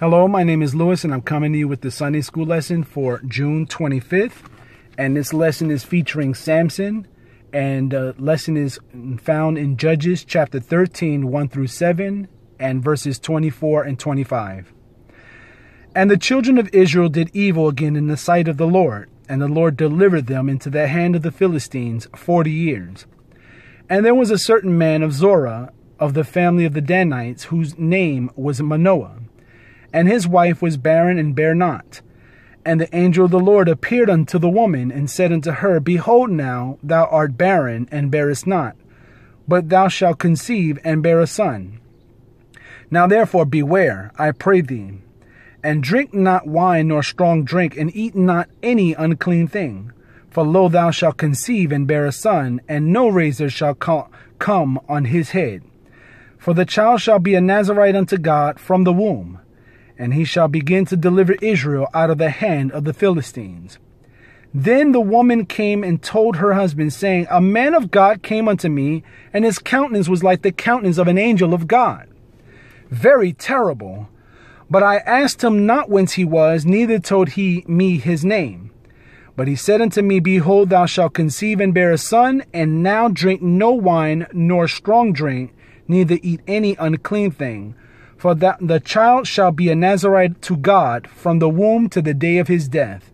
Hello, my name is Lewis, and I'm coming to you with the Sunday school lesson for June 25th. And this lesson is featuring Samson, and the lesson is found in Judges chapter 13, 1 through 7, and verses 24 and 25. And the children of Israel did evil again in the sight of the Lord, and the Lord delivered them into the hand of the Philistines 40 years. And there was a certain man of Zorah, of the family of the Danites, whose name was Manoah. And his wife was barren and bare not. And the angel of the Lord appeared unto the woman, and said unto her, Behold now, thou art barren, and bearest not, but thou shalt conceive, and bear a son. Now therefore beware, I pray thee, and drink not wine nor strong drink, and eat not any unclean thing. For lo, thou shalt conceive, and bear a son, and no razor shall come on his head. For the child shall be a Nazarite unto God from the womb. And he shall begin to deliver Israel out of the hand of the Philistines. Then the woman came and told her husband, saying, A man of God came unto me, and his countenance was like the countenance of an angel of God, very terrible. But I asked him not whence he was, neither told he me his name. But he said unto me, Behold, thou shalt conceive and bear a son, and now drink no wine nor strong drink, neither eat any unclean thing. For that the child shall be a Nazarite to God from the womb to the day of his death.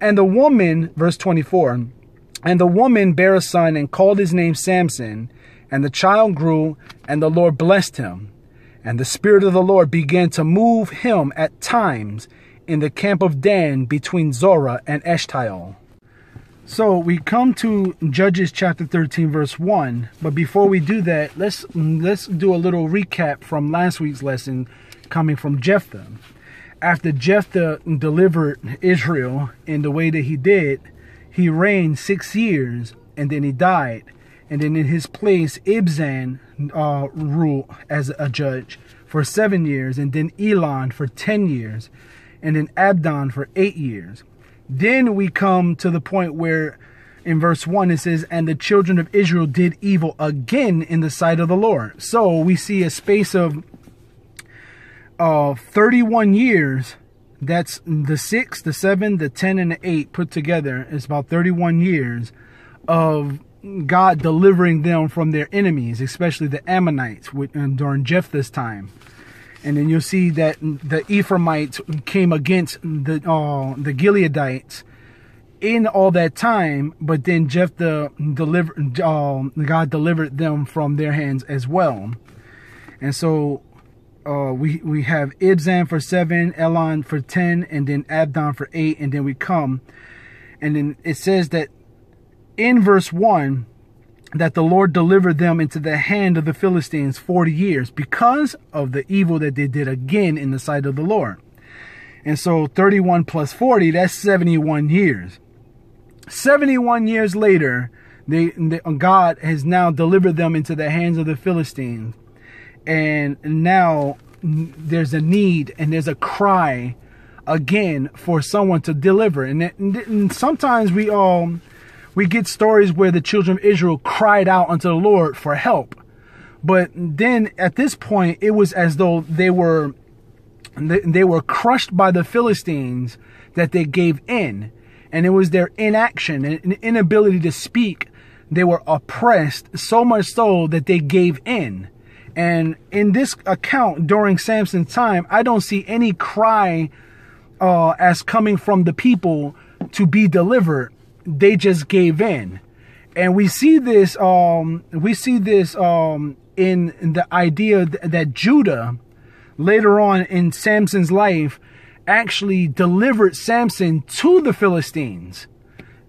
And the woman, verse 24, and the woman bare a son, and called his name Samson. And the child grew, and the Lord blessed him. And the Spirit of the Lord began to move him at times in the camp of Dan between Zorah and Eshtaol. So we come to Judges chapter 13 verse 1, but before we do that, let's do a little recap from last week's lesson coming from Jephthah. After Jephthah delivered Israel in the way that he did, he reigned 6 years and then he died. And then in his place, Ibzan ruled as a judge for 7 years, and then Elon for 10 years, and then Abdon for 8 years. Then we come to the point where in verse 1 it says, And the children of Israel did evil again in the sight of the Lord. So we see a space of 31 years. That's the 6, the 7, the 10, and the 8 put together. It's about 31 years of God delivering them from their enemies, especially the Ammonites during Jephthah's time. And then you'll see that the Ephraimites came against the Gileadites in all that time, but then Jephthah God delivered them from their hands as well. And so we have Ibzan for 7, Elon for 10, and then Abdon for 8, and then we come, and then it says that in verse 1, that the Lord delivered them into the hand of the Philistines 40 years because of the evil that they did again in the sight of the Lord. And so 31 plus 40, that's 71 years. 71 years later, God has now delivered them into the hands of the Philistines. And now there's a need and there's a cry again for someone to deliver. And sometimes we get stories where the children of Israel cried out unto the Lord for help. But then at this point, it was as though they were crushed by the Philistines, that they gave in. And it was their inaction and inability to speak. They were oppressed so much so that they gave in. And in this account during Samson's time, I don't see any cry as coming from the people to be delivered. They just gave in. And we see this in the idea that Judah later on in Samson's life actually delivered Samson to the Philistines,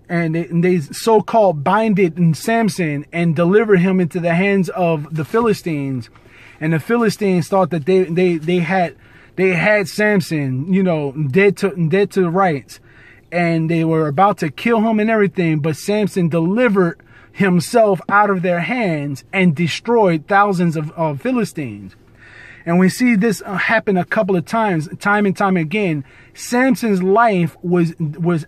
and they so-called binded Samson and delivered him into the hands of the Philistines. And the Philistines thought that they had Samson, dead to rights. And they were about to kill him and everything, but Samson delivered himself out of their hands and destroyed thousands of Philistines. And we see this happen a couple of times, time and time again. Samson's life was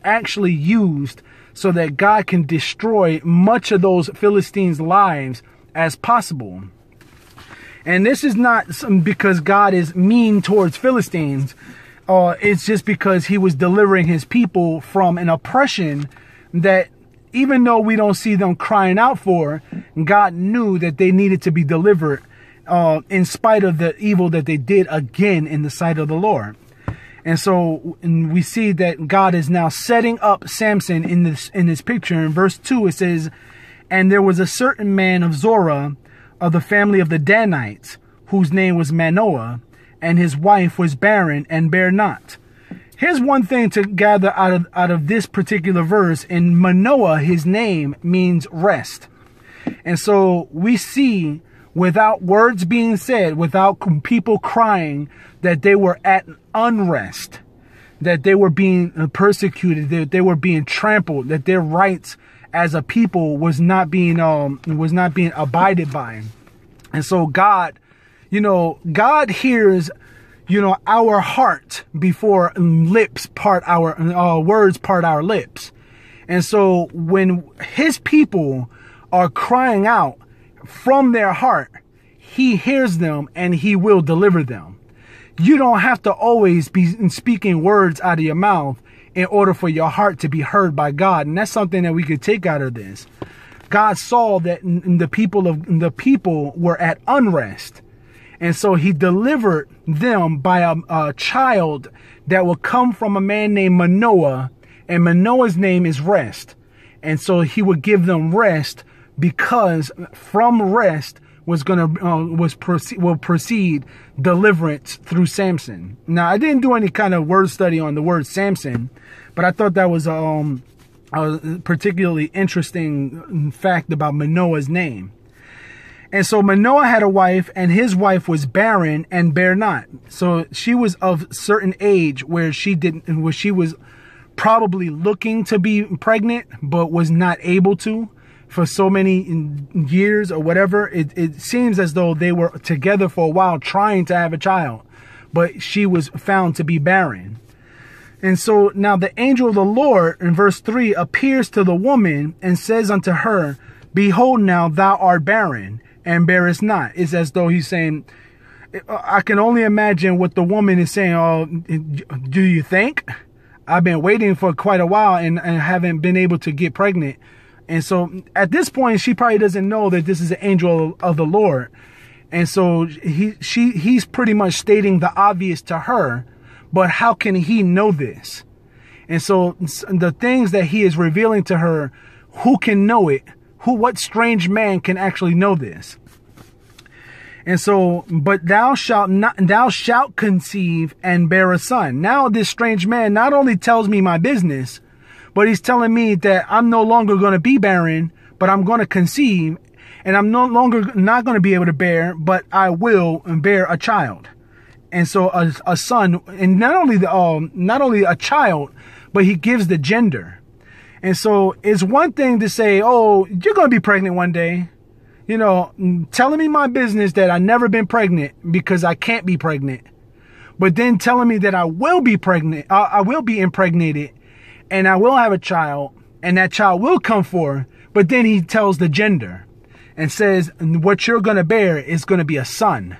actually used so that God can destroy much of those Philistines' lives as possible. And this is not because God is mean towards Philistines. It's just because he was delivering his people from an oppression that, even though we don't see them crying out for, God knew that they needed to be delivered in spite of the evil that they did again in the sight of the Lord. And so we see that God is now setting up Samson in this picture. In verse 2, it says, "And there was a certain man of Zorah, of the family of the Danites, whose name was Manoah, and his wife was barren and bare not." Here's one thing to gather out of this particular verse. In Manoah, his name means rest. And so we see, without words being said, without people crying, that they were at unrest, that they were being persecuted, that they were being trampled, that their rights as a people was not being abided by. And so God hears, our heart before lips part our words part our lips. And so when his people are crying out from their heart, he hears them and he will deliver them. You don't have to always be speaking words out of your mouth in order for your heart to be heard by God. And that's something that we could take out of this. God saw that the people were at unrest. And so he delivered them by a child that will come from a man named Manoah. And Manoah's name is rest. And so he would give them rest, because from rest will proceed deliverance through Samson. Now, I didn't do any kind of word study on the word Samson, but I thought that was a particularly interesting fact about Manoah's name. And so Manoah had a wife, and his wife was barren and bare not. So she was of certain age where she was probably looking to be pregnant, but was not able to for so many years or whatever. It seems as though they were together for a while trying to have a child, but she was found to be barren. And so now the angel of the Lord in verse 3 appears to the woman and says unto her, "Behold, now thou art barren and bearest not." It's as though he's saying, I can only imagine what the woman is saying. "Oh, do you think? I've been waiting for quite a while and haven't been able to get pregnant." And so at this point, she probably doesn't know that this is an angel of the Lord. And so he's pretty much stating the obvious to her, but how can he know this? And so the things that he is revealing to her, who can know it? What strange man can actually know this? And so, "But thou shalt conceive and bear a son." Now this strange man not only tells me my business, but he's telling me that I'm no longer going to be barren, but I'm going to conceive, and I'm no longer not going to be able to bear, but I will bear a child. And so a son, and not only a child, but he gives the gender. And so it's one thing to say, "Oh, you're going to be pregnant one day," telling me my business that I've never been pregnant because I can't be pregnant, but then telling me that I will be pregnant, I will be impregnated, and I will have a child, and that child will come forth. But then he tells the gender and says, what you're going to bear is going to be a son.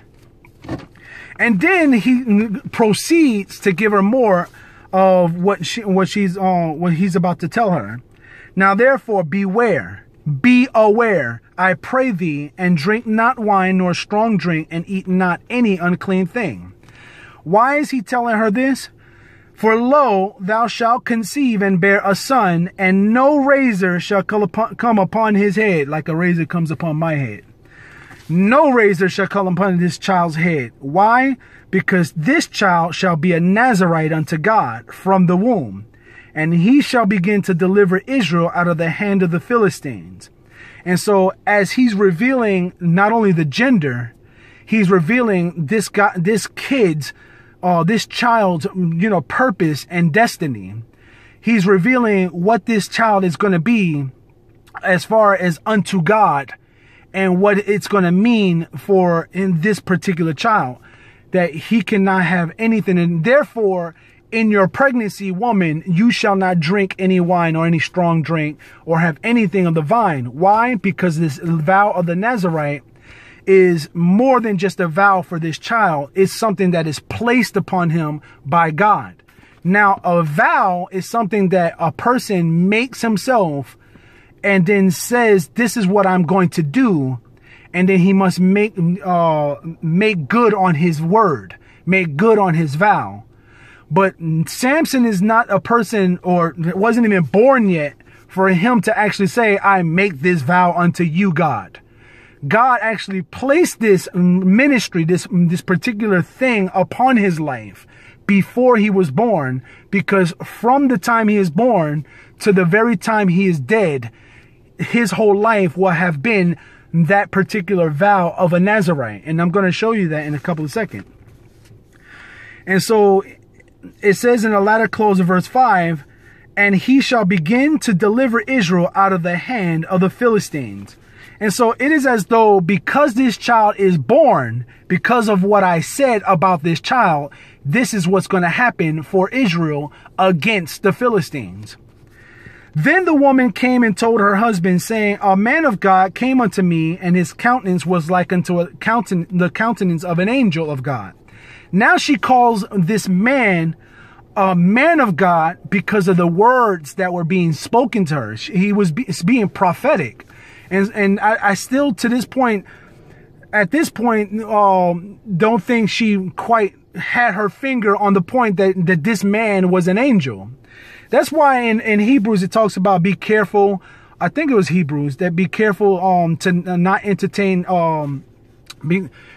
And then he proceeds to give her more of what he's about to tell her. "Now therefore beware, be aware, I pray thee, and drink not wine nor strong drink, and eat not any unclean thing." Why is he telling her this? "For lo, thou shalt conceive and bear a son, and no razor shall come upon his head," like a razor comes upon my head. "No razor shall come upon this child's head." Why? "Because this child shall be a Nazarite unto God from the womb, and he shall begin to deliver Israel out of the hand of the Philistines." And so as he's revealing not only the gender, he's revealing this child's, purpose and destiny. He's revealing what this child is going to be as far as unto God, and what it's going to mean for in this particular child, that he cannot have anything. And therefore, in your pregnancy, woman, you shall not drink any wine or any strong drink or have anything of the vine. Why? Because this vow of the Nazarite is more than just a vow for this child. It's something that is placed upon him by God. Now, a vow is something that a person makes himself and then says, this is what I'm going to do. And then he must make good on his word, make good on his vow. But Samson is not a person, or wasn't even born yet, for him to actually say, I make this vow unto you, God. God actually placed this ministry, this particular thing upon his life before he was born, because from the time he is born to the very time he is dead, his whole life will have been that particular vow of a Nazarite. And I'm going to show you that in a couple of seconds. And so it says in the latter close of verse 5, and he shall begin to deliver Israel out of the hand of the Philistines. And so it is as though, because this child is born, because of what I said about this child, this is what's going to happen for Israel against the Philistines. Then the woman came and told her husband, saying, a man of God came unto me, and his countenance was like unto the countenance of an angel of God. Now she calls this man a man of God because of the words that were being spoken to her. He was being prophetic. And I still, to this point, at this point, don't think she quite had her finger on the point that this man was an angel. That's why in Hebrews it talks about be careful. I think it was Hebrews that be careful to not entertain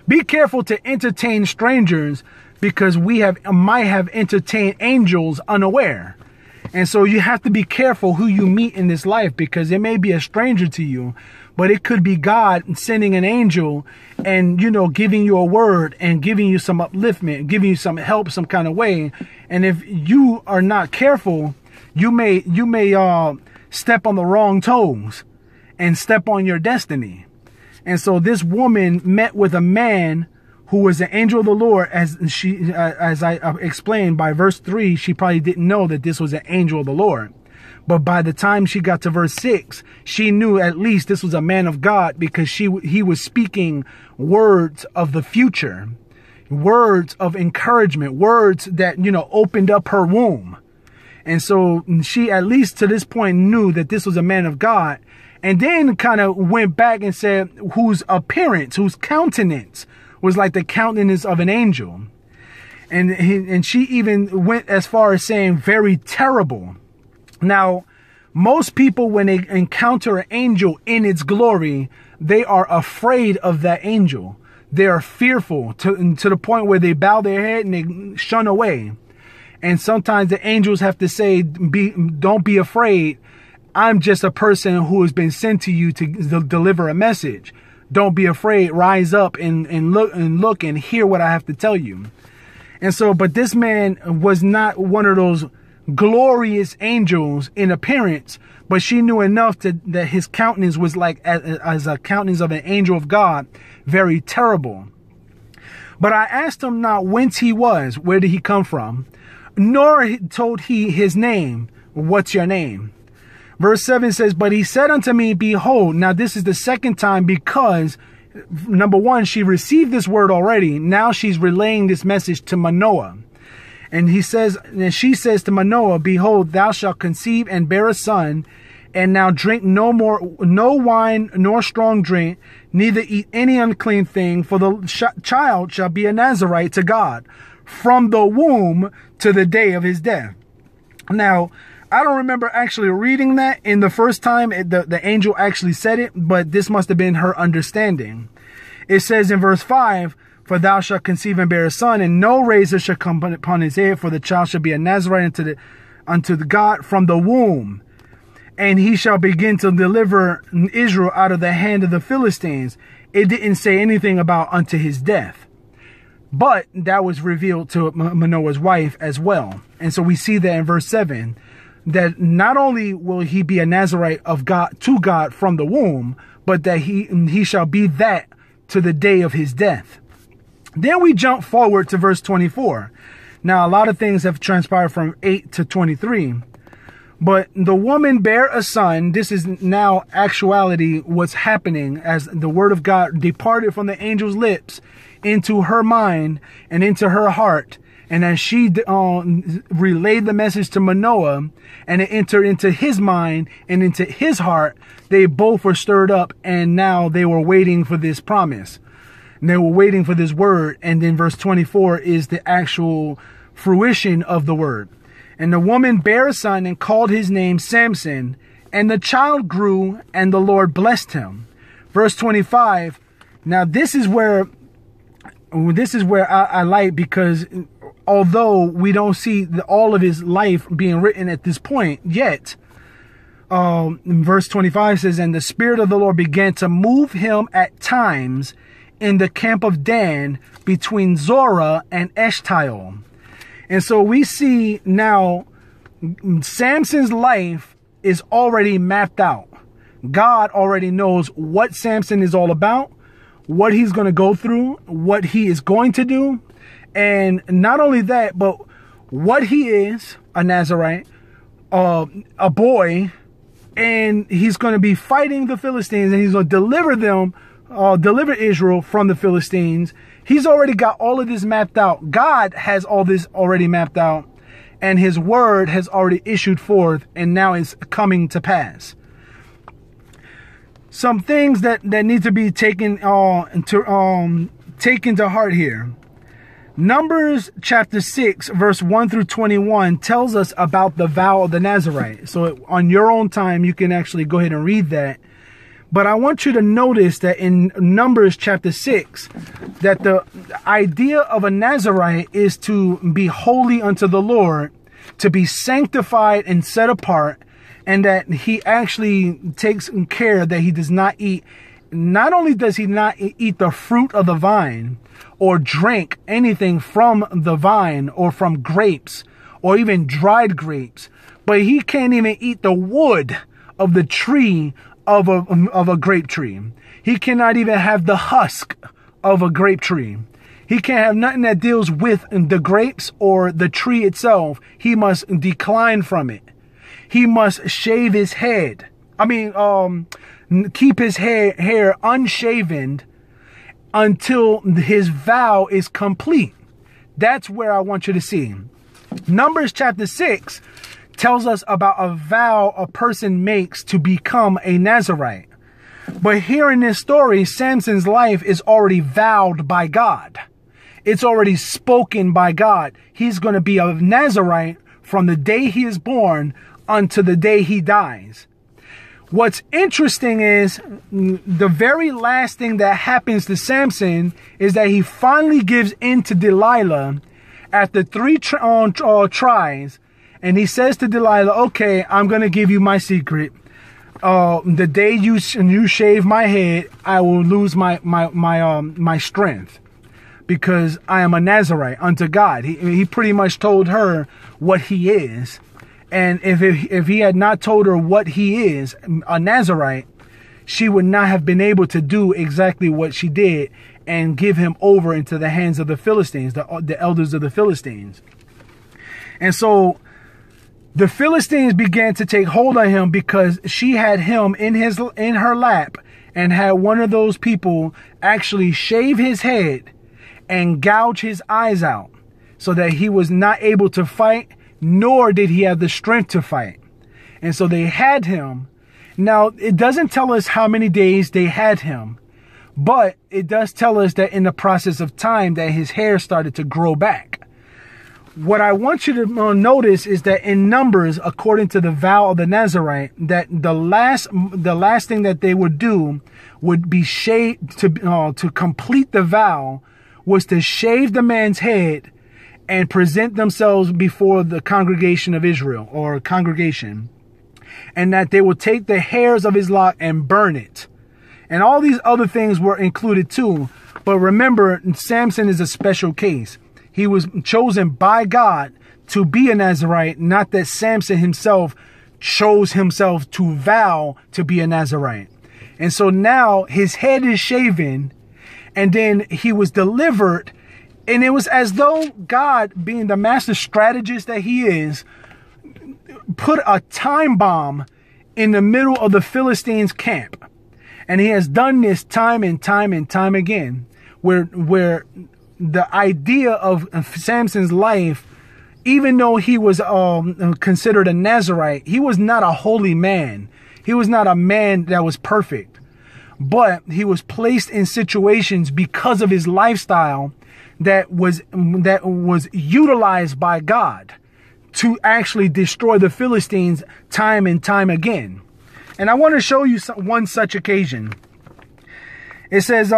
be careful to entertain strangers, because we might have entertained angels unaware. And so you have to be careful who you meet in this life, because it may be a stranger to you, but it could be God sending an angel and, giving you a word and giving you some upliftment, giving you some help, some kind of way. And if you are not careful, you may step on the wrong toes and step on your destiny. And so this woman met with a man who was the angel of the Lord, as I explained by verse 3, she probably didn't know that this was an angel of the Lord. But by the time she got to verse 6, she knew at least this was a man of God, because he was speaking words of the future, words of encouragement, words that, opened up her womb. And so she, at least to this point, knew that this was a man of God, and then kind of went back and said whose appearance, whose countenance was like the countenance of an angel. And she even went as far as saying very terrible. Now, most people, when they encounter an angel in its glory, they are afraid of that angel. They are fearful to the point where they bow their head and they shun away. And sometimes the angels have to say, don't be afraid. I'm just a person who has been sent to you to deliver a message. Don't be afraid. Rise up and look and hear what I have to tell you. And so, but this man was not one of those glorious angels in appearance, but she knew enough that his countenance was like as a countenance of an angel of God, very terrible. But I asked him not whence he was, where did he come from, nor told he his name. What's your name? Verse 7 says, but he said unto me, behold. Now this is the second time, because number one, she received this word already. Now she's relaying this message to Manoah. And she says to Manoah, behold, thou shalt conceive and bear a son, and now drink no wine nor strong drink, neither eat any unclean thing, for the child shall be a Nazarite to God from the womb to the day of his death. Now, I don't remember actually reading that in the first time the angel actually said it, but this must have been her understanding. It says in verse 5, for thou shalt conceive and bear a son, and no razor shall come upon his head, for the child shall be a Nazarite unto the God from the womb. And he shall begin to deliver Israel out of the hand of the Philistines. It didn't say anything about unto his death. But that was revealed to Manoah's wife as well. And so we see that in verse 7, that not only will he be a Nazarite of God to God from the womb, but that he shall be that to the day of his death. Then we jump forward to verse 24. Now, a lot of things have transpired from 8 to 23. But the woman bare a son. This is now actuality what's happening as the word of God departed from the angel's lips into her mind and into her heart. And as she relayed the message to Manoah and it entered into his mind and into his heart, they both were stirred up, and now they were waiting for this promise. And they were waiting for this word. And then verse 24 is the actual fruition of the word. And the woman bare a son and called his name Samson. And the child grew, and the Lord blessed him. Verse 25. Now this is where I like, because although we don't see all of his life being written at this point yet, verse 25 says, and the Spirit of the Lord began to move him at times in the camp of Dan between Zorah and Eshtaol. And so we see now Samson's life is already mapped out. God already knows what Samson is all about, what he's going to go through, what he is going to do. And not only that, but what he is, a Nazarite, a boy, and he's going to be fighting the Philistines, and he's going to deliver Israel from the Philistines. He's already got all of this mapped out. God has all this already mapped out, and his word has already issued forth, and now it's coming to pass. Some things that need to be taken to heart here. Numbers chapter 6, verse 1 through 21 tells us about the vow of the Nazarite. So on your own time, you can actually go ahead and read that. But I want you to notice that in Numbers chapter 6, that the idea of a Nazarite is to be holy unto the Lord, to be sanctified and set apart, and that he actually takes care that he does not eat. Not only does he not eat the fruit of the vine or drink anything from the vine or from grapes or even dried grapes, but he can't even eat the wood of the tree of a grape tree. He cannot even have the husk of a grape tree. He can't have nothing that deals with the grapes or the tree itself. He must decline from it. He must shave his head. Keep his hair unshaven until his vow is complete. That's where I want you to see. Numbers chapter 6 tells us about a vow a person makes to become a Nazarite. But here in this story, Samson's life is already vowed by God. It's already spoken by God. He's going to be a Nazarite from the day he is born unto the day he dies. What's interesting is the very last thing that happens to Samson is that he finally gives in to Delilah after 3 tries. And he says to Delilah, okay, I'm going to give you my secret. The day you shave my head, I will lose my strength, because I am a Nazarite unto God. He pretty much told her what he is. And if he had not told her what he is, a Nazarite, she would not have been able to do exactly what she did and give him over into the hands of the Philistines, the elders of the Philistines. And so the Philistines began to take hold of him because she had him in her lap and had one of those people actually shave his head and gouge his eyes out so that he was not able to fight, nor did he have the strength to fight. And so they had him. Now, it doesn't tell us how many days they had him, but it does tell us that in the process of time that his hair started to grow back. What I want you to notice is that in Numbers, according to the vow of the Nazarite, that the last thing that they would do would be to complete the vow was to shave the man's head and present themselves before the congregation of Israel, or congregation, and that they would take the hairs of his lock and burn it. And all these other things were included too. But remember, Samson is a special case. He was chosen by God to be a Nazarite, not that Samson himself chose himself to vow to be a Nazarite. And so now his head is shaven, and then he was delivered. And it was as though God, being the master strategist that he is, put a time bomb in the middle of the Philistines' camp. And he has done this time and time and time again, where the idea of Samson's life, even though he was considered a Nazarite, he was not a holy man. He was not a man that was perfect. But he was placed in situations because of his lifestyle that was utilized by God to actually destroy the Philistines time and time again. And I want to show you one such occasion. It says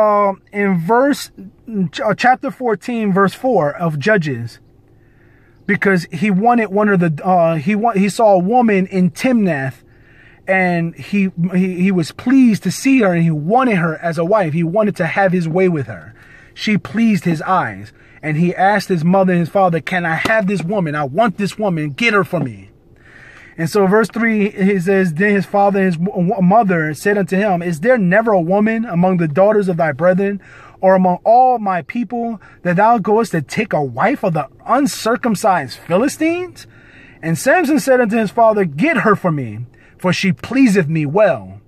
in chapter 14, verse 4 of Judges, because he wanted one of the he saw a woman in Timnath, and he was pleased to see her, and he wanted her as a wife. He wanted to have his way with her. She pleased his eyes, and he asked his mother and his father, "Can I have this woman? I want this woman. Get her for me." And so verse 3, he says, "Then his father and his mother said unto him, Is there never a woman among the daughters of thy brethren, or among all my people, that thou goest to take a wife of the uncircumcised Philistines?" And Samson said unto his father, "Get her for me, for she pleaseth me well."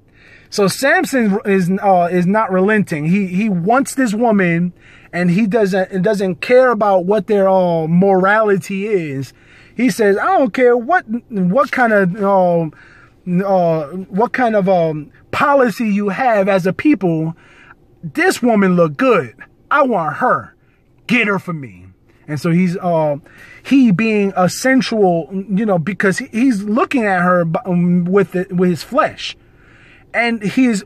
So Samson is not relenting. He wants this woman, and he doesn't care about what their morality is. He says, "I don't care what kind of policy you have as a people. This woman look good. I want her. Get her for me." And so he being a sensual, because he's looking at her with his flesh, and his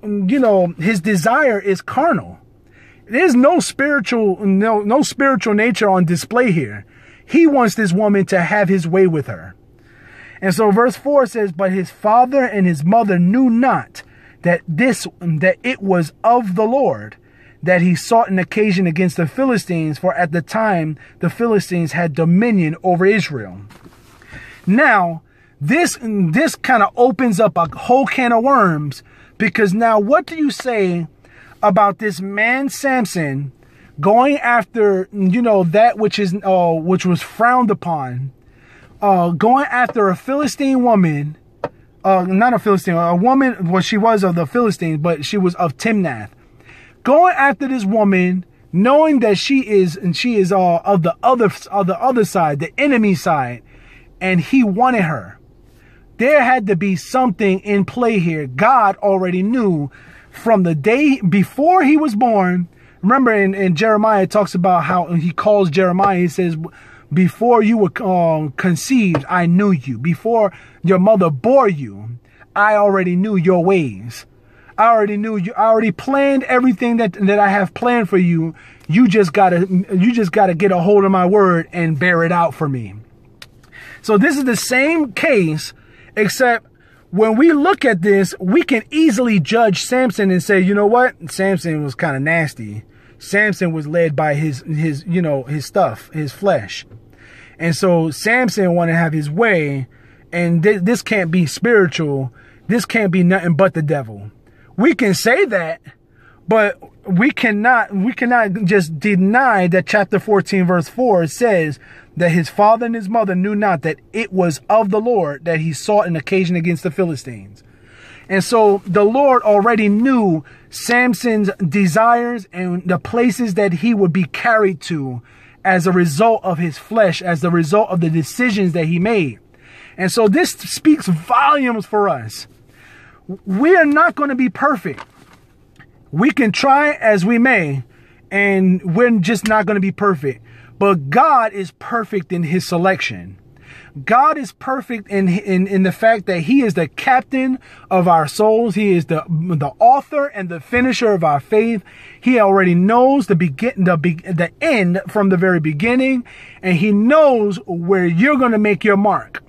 desire is carnal. There's no spiritual nature on display here. He wants this woman to have his way with her. And so verse 4 says, "But his father and his mother knew not that it was of the Lord, that he sought an occasion against the Philistines, for at the time the Philistines had dominion over Israel." Now, this kind of opens up a whole can of worms, because now what do you say about this man Samson going after, that which was frowned upon, going after a Philistine woman, not a Philistine, a woman, well, she was of the Philistines, but she was of Timnath. Going after this woman, knowing that she is of the other side, the enemy side, and he wanted her. There had to be something in play here. God already knew from the day before he was born. Remember in Jeremiah, it talks about how he calls Jeremiah. He says, "Before you were conceived, I knew you. Before your mother bore you, I already knew your ways. I already knew you. I already planned everything that I have planned for you. You just gotta get a hold of my word and bear it out for me." So this is the same case, except when we look at this, we can easily judge Samson and say, you know what? Samson was kind of nasty. Samson was led by his stuff, his flesh. And so Samson wanted to have his way, and this can't be spiritual. This can't be nothing but the devil. We can say that, but we cannot just deny that chapter 14 verse 4 says that his father and his mother knew not that it was of the Lord that he sought an occasion against the Philistines. And so the Lord already knew Samson's desires and the places that he would be carried to as a result of his flesh, as the result of the decisions that he made. And so this speaks volumes for us. We are not going to be perfect. We can try as we may, and we're just not going to be perfect. But God is perfect in his selection. God is perfect in the fact that he is the captain of our souls. He is the author and the finisher of our faith. He already knows the end from the very beginning, and he knows where you're going to make your mark.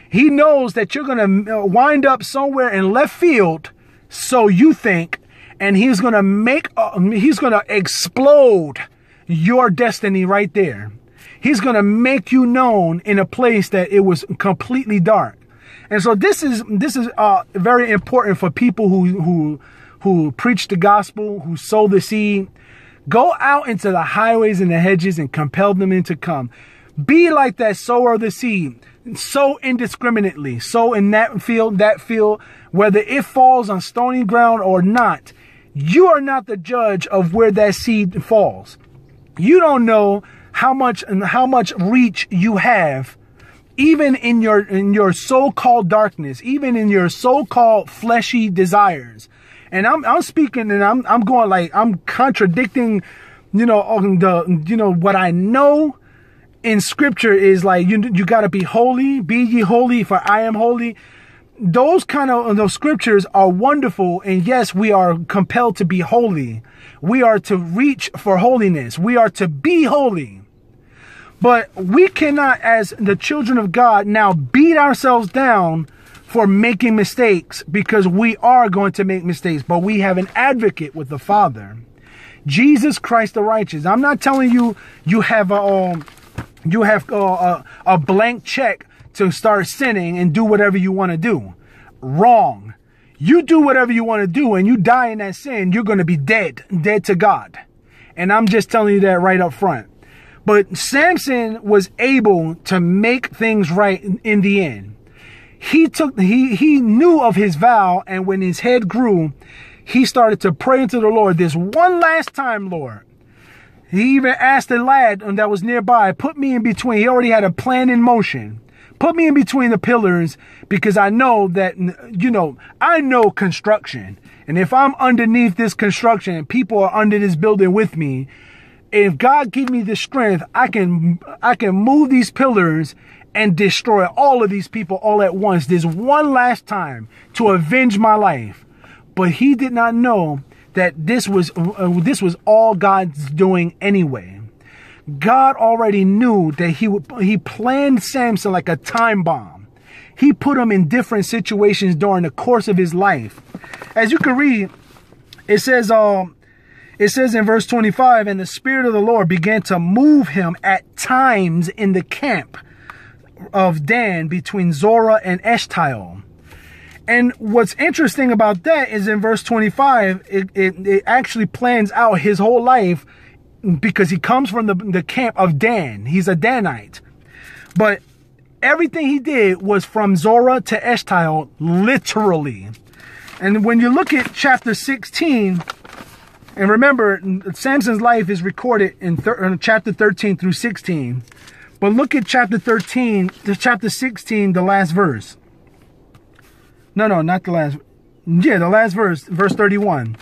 He knows that you're going to wind up somewhere in left field, so you think, and he's going to explode your destiny right there. He's going to make you known in a place that it was completely dark. And so this is very important for people who preach the gospel, who sow the seed. Go out into the highways and the hedges and compel them to come. Be like that sower of the seed. sow indiscriminately. Sow in that field, whether it falls on stony ground or not. You are not the judge of where that seed falls. You don't know how much reach you have, even in your so-called darkness, even in your so-called fleshy desires. And I'm speaking, and I'm going like I'm contradicting, what I know in scripture is like you got to be holy, be ye holy, for I am holy. Those scriptures are wonderful, and yes, we are compelled to be holy. We are to reach for holiness. We are to be holy. But we cannot, as the children of God, now beat ourselves down for making mistakes, because we are going to make mistakes. But we have an advocate with the Father, Jesus Christ the righteous. I'm not telling you you have a blank check to start sinning and do whatever you want to do. Wrong. You do whatever you want to do, and you die in that sin, you're going to be dead to God. And I'm just telling you that right up front. But Samson was able to make things right in the end. He knew of his vow, and when his head grew, he started to pray unto the Lord this one last time, Lord. He even asked the lad that was nearby, put me in between. He already had a plan in motion. Put me in between the pillars, because I know that, I know construction. And if I'm underneath this construction and people are under this building with me, if God give me the strength, I can move these pillars and destroy all of these people all at once, this one last time, to avenge my life. But he did not know that this was all God's doing anyway. God already knew that he planned Samson like a time bomb. He put him in different situations during the course of his life. As you can read, it says in verse 25, and the Spirit of the Lord began to move him at times in the camp of Dan between Zorah and Eshtaol. And what's interesting about that is in verse 25, it actually plans out his whole life, because he comes from the camp of Dan. He's a Danite. But everything he did was from Zorah to Eshtaol, literally. And when you look at chapter 16, and remember, Samson's life is recorded in chapter 13 through 16. But look at chapter 16, the last verse. No, not the last. Yeah, the last verse, verse 31.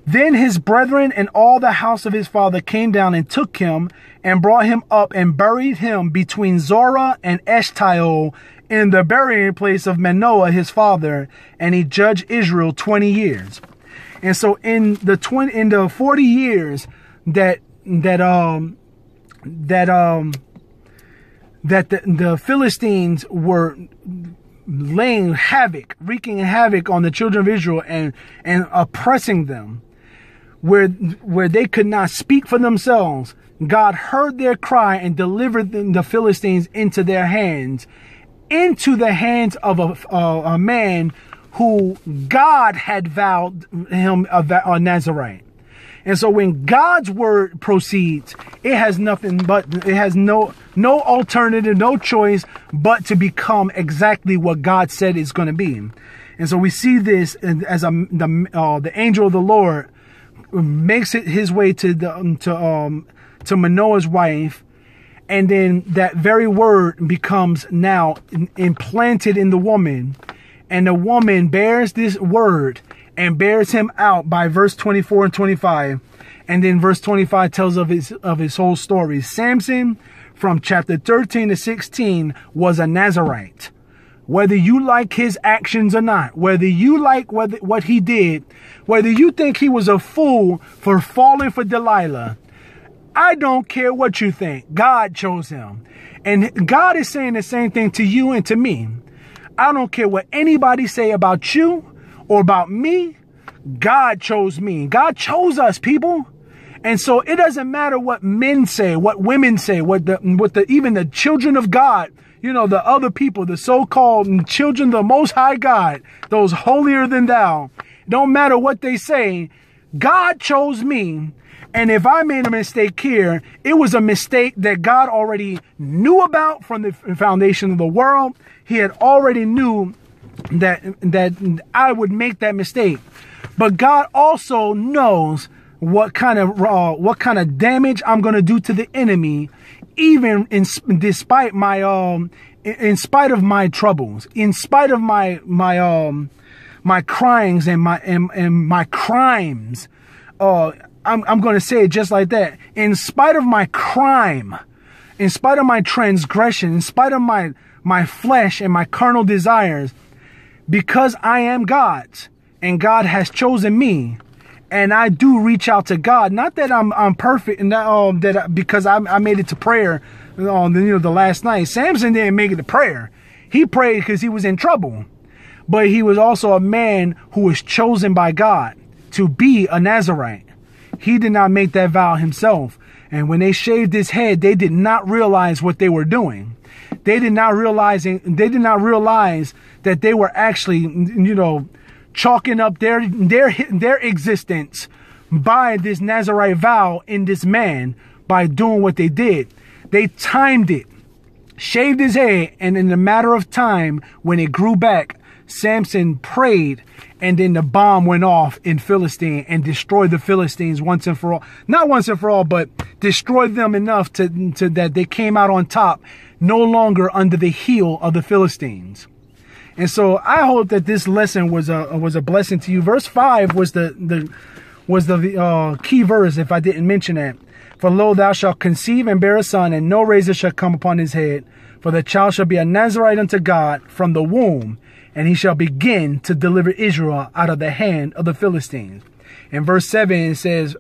Then his brethren and all the house of his father came down and took him and brought him up and buried him between Zorah and Eshtaol in the burying place of Manoah his father, and he judged Israel 20 years. And so in the 40 years that the Philistines were laying havoc, wreaking havoc on the children of Israel and oppressing them, where they could not speak for themselves, God heard their cry and delivered the Philistines into their hands, into the hands of a man who God had vowed him a Nazarite. And so when God's word proceeds, it has no alternative, no choice but to become exactly what God said it's going to be. And so we see this as the angel of the Lord makes it his way to Manoah's wife, and then that very word becomes now implanted in the woman, and the woman bears this word and bears him out by verse 24 and 25. And then verse 25 tells of his whole story. Samson, from chapter 13 to 16, was a Nazarite. Whether you like his actions or not, whether you like what he did, whether you think he was a fool for falling for Delilah, I don't care what you think. God chose him. And God is saying the same thing to you and to me. I don't care what anybody say about you or about me. God chose me. God chose us, people. And so it doesn't matter what men say, what women say, even the children of God, the other people, the so-called children of the Most High God, those holier than thou. Don't matter what they say. God chose me. And if I made a mistake here, it was a mistake that God already knew about from the foundation of the world. He had already knew that I would make that mistake. But God also knows what kind of damage I'm going to do to the enemy, even in spite of my troubles, in spite of my crimes and my crimes. I'm going to say it just like that. In spite of my crime, in spite of my transgression, in spite of my flesh and my carnal desires, because I am God's and God has chosen me, and I do reach out to God. Not that I'm perfect, and because I made it to prayer the last night. Samson didn't make it to prayer. He prayed because he was in trouble. But he was also a man who was chosen by God to be a Nazarite. He did not make that vow himself. And when they shaved his head, they did not realize what they were doing. They did not realize that they were actually, chalking up their existence by this Nazarite vow in this man by doing what they did. They timed it, shaved his head, and in a matter of time, when it grew back, Samson prayed, and then the bomb went off in Philistine and destroyed the Philistines once and for all. Not once and for all, but destroyed them enough to that they came out on top, no longer under the heel of the Philistines. And so I hope that this lesson was a blessing to you. Verse 5 was the key verse, if I didn't mention that. For lo, thou shalt conceive and bear a son, and no razor shall come upon his head. For the child shall be a Nazarite unto God from the womb, and he shall begin to deliver Israel out of the hand of the Philistines. In verse 7 it says,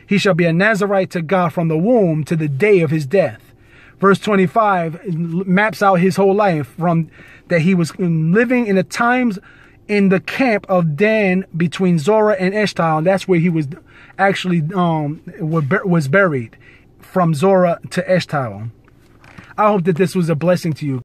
he shall be a Nazarite to God from the womb to the day of his death. Verse 25 maps out his whole life from that he was living in the times in the camp of Dan between Zorah and Eshtaol. That's where he was actually was buried, from Zorah to Eshtaol. I hope that this was a blessing to you.